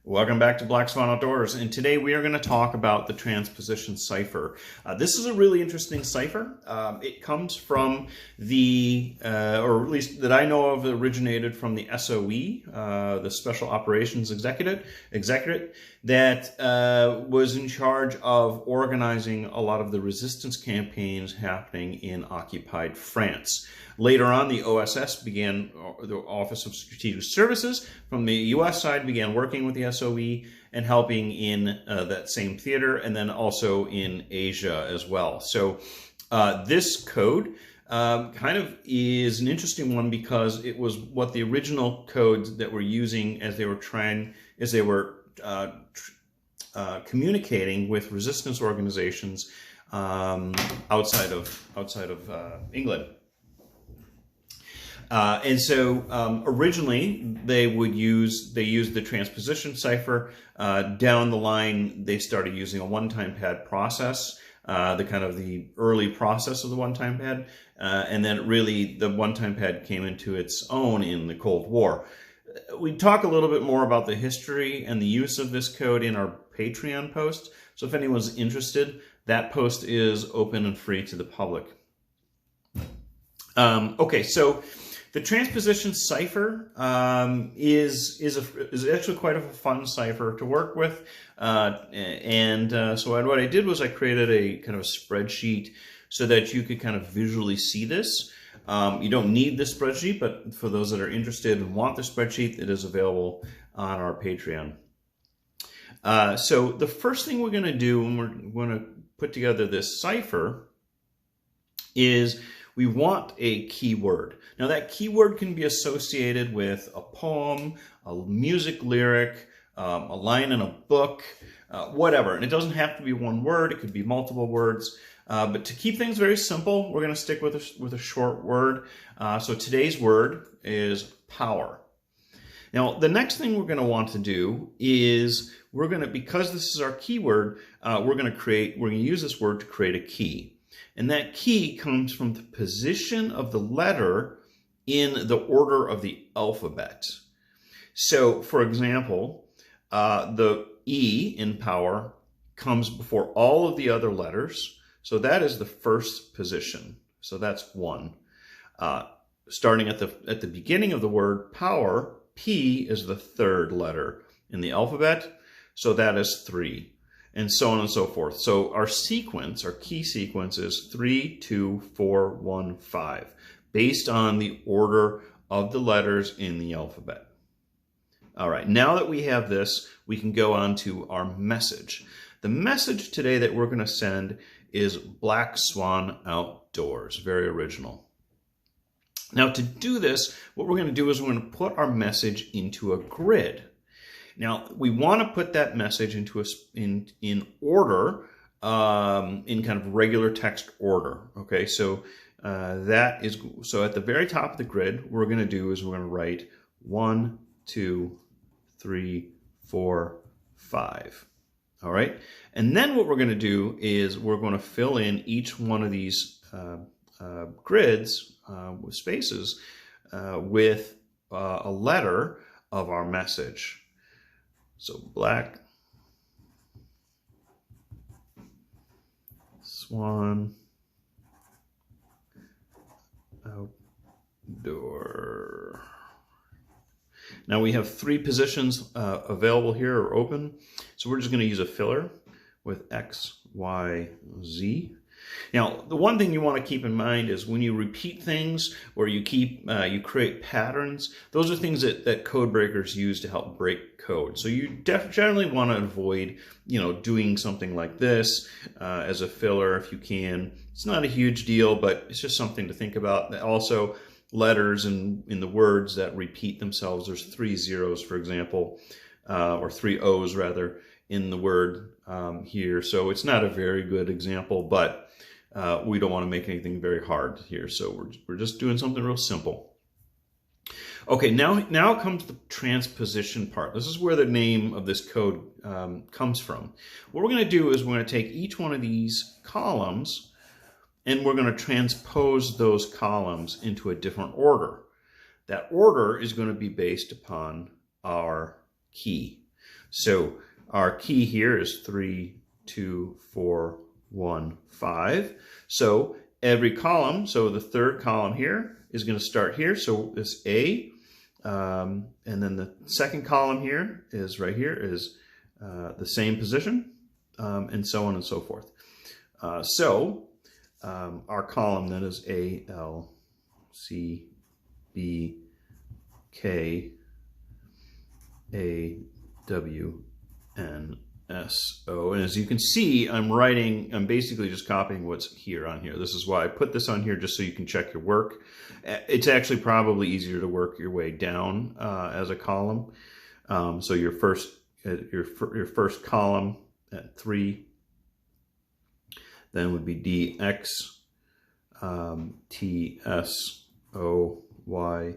Welcome back to Black Swan Outdoors, and today we are going to talk about the Transposition Cipher. This is a really interesting cipher. It comes from the, or at least that I know of, originated from the SOE, the Special Operations Executive, that was in charge of organizing a lot of the resistance campaigns happening in occupied France. Later on, the OSS began, the Office of Strategic Services from the US side began working with the SOE and helping in that same theater, and then also in Asia as well. So this code kind of is an interesting one because it was what the original codes that were using as they were communicating with resistance organizations outside of England. And so originally they used the transposition cipher. Down the line, they started using a one-time pad process, the early process of the one-time pad, and then really the one-time pad came into its own in the Cold War. We talk a little bit more about the history and the use of this code in our Patreon post. So if anyone's interested, that post is open and free to the public. Okay, so the transposition cipher is actually quite a fun cipher to work with, so what I did was I created a kind of a spreadsheet so that you could kind of visually see this. You don't need this spreadsheet, but for those that are interested and want the spreadsheet, it is available on our Patreon. So the first thing we're going to do when we're going to put together this cipher is we want a keyword. Now that keyword can be associated with a poem, a music lyric, a line in a book, whatever. And it doesn't have to be one word, it could be multiple words. But to keep things very simple, we're going to stick with a short word. So today's word is power. Now the next thing we're going to want to do is because this is our keyword, we're going to use this word to create a key. And that key comes from the position of the letter in the order of the alphabet. So, for example, the E in power comes before all of the other letters. So that is the first position. So that's 1. Starting at the beginning of the word power, P is the third letter in the alphabet. So that is 3. And so on and so forth. So our sequence, our key sequence is 3, 2, 4, 1, 5, based on the order of the letters in the alphabet. All right, now that we have this, we can go on to our message. The message today that we're going to send is Black Swan Outdoors, very original. Now to do this, what we're going to do is we're going to put our message into a grid. Now, we want to put that message into in order, in kind of regular text order. Okay, so so at the very top of the grid, what we're going to do is we're going to write 1, 2, 3, 4, 5. All right, and then what we're going to do is we're going to fill in each one of these grids with spaces with a letter of our message. So Black Swan Outdoor. Now we have 3 positions available here or open. So we're just going to use a filler with X, Y, Z. Now, the one thing you want to keep in mind is when you repeat things or you create patterns, those are things that code breakers use to help break code. So you generally want to avoid, doing something like this as a filler if you can. It's not a huge deal, but it's just something to think about. Also, letters in the words that repeat themselves. There's 3 zeros, for example, or 3 O's rather, in the word here. So it's not a very good example, but we don't want to make anything very hard here, so we're just doing something real simple. Okay, now comes the transposition part. This is where the name of this code comes from. What we're going to do is we're going to take each one of these columns and we're going to transpose those columns into a different order. That order is going to be based upon our key. So our key here is 3, 2, 4, 1, 5. So every column, so the third column here is going to start here. So this A, and then the second column here is right here is the same position, and so on and so forth. Our column then is A, L, C, B, K, A, W, N, S, O. And as you can see, I'm basically just copying what's here on here. This is why I put this on here, just so you can check your work. It's actually probably easier to work your way down as a column. So your first column at 3, then would be D, X, T, S, O, Y,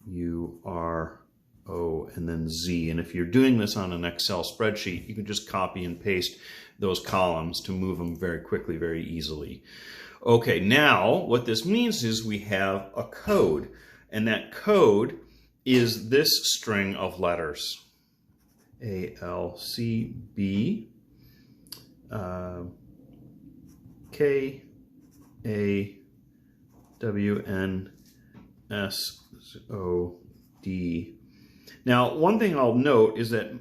U, R, O, and then Z. And if you're doing this on an Excel spreadsheet, you can just copy and paste those columns to move them very quickly, very easily. Okay, now what this means is we have a code, and that code is this string of letters. A, L, C, B, K, A, W, N, S, O, D. Now, one thing I'll note is that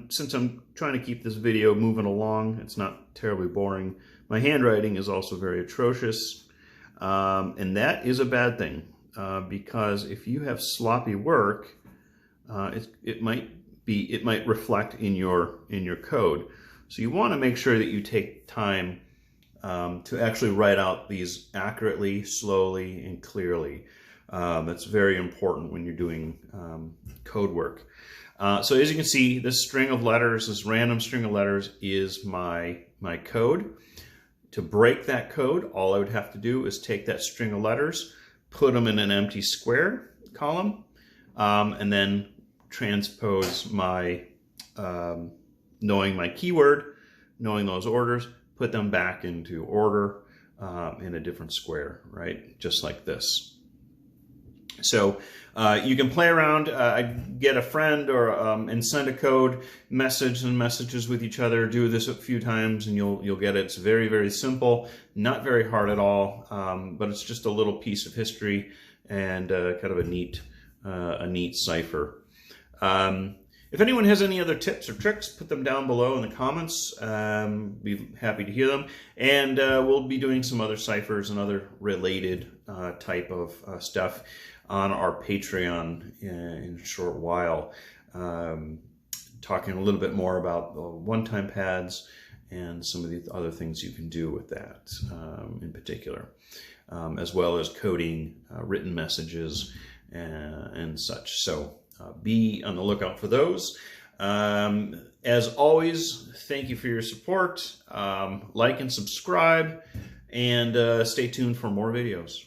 since I'm trying to keep this video moving along, it's not terribly boring, my handwriting is also very atrocious, and that is a bad thing, because if you have sloppy work, it might reflect in your code. So you want to make sure that you take time to actually write out these accurately, slowly, and clearly. That's very important when you're doing code work. So as you can see, this string of letters, this random string of letters, is my code. To break that code, all I would have to do is take that string of letters, put them in an empty square column, and then transpose my, knowing my keyword, knowing those orders, put them back into order in a different square, right? Just like this. So you can play around, get a friend and send a code, messages with each other. Do this a few times and you'll get it. It's very, very simple, not very hard at all, but it's just a little piece of history and kind of a neat cipher. If anyone has any other tips or tricks, put them down below in the comments. Be happy to hear them. And we'll be doing some other ciphers and other related type of stuff on our Patreon in a short while. Talking a little bit more about the one-time pads and some of the other things you can do with that in particular, as well as coding written messages and such. So be on the lookout for those. As always, thank you for your support. Like and subscribe, and stay tuned for more videos.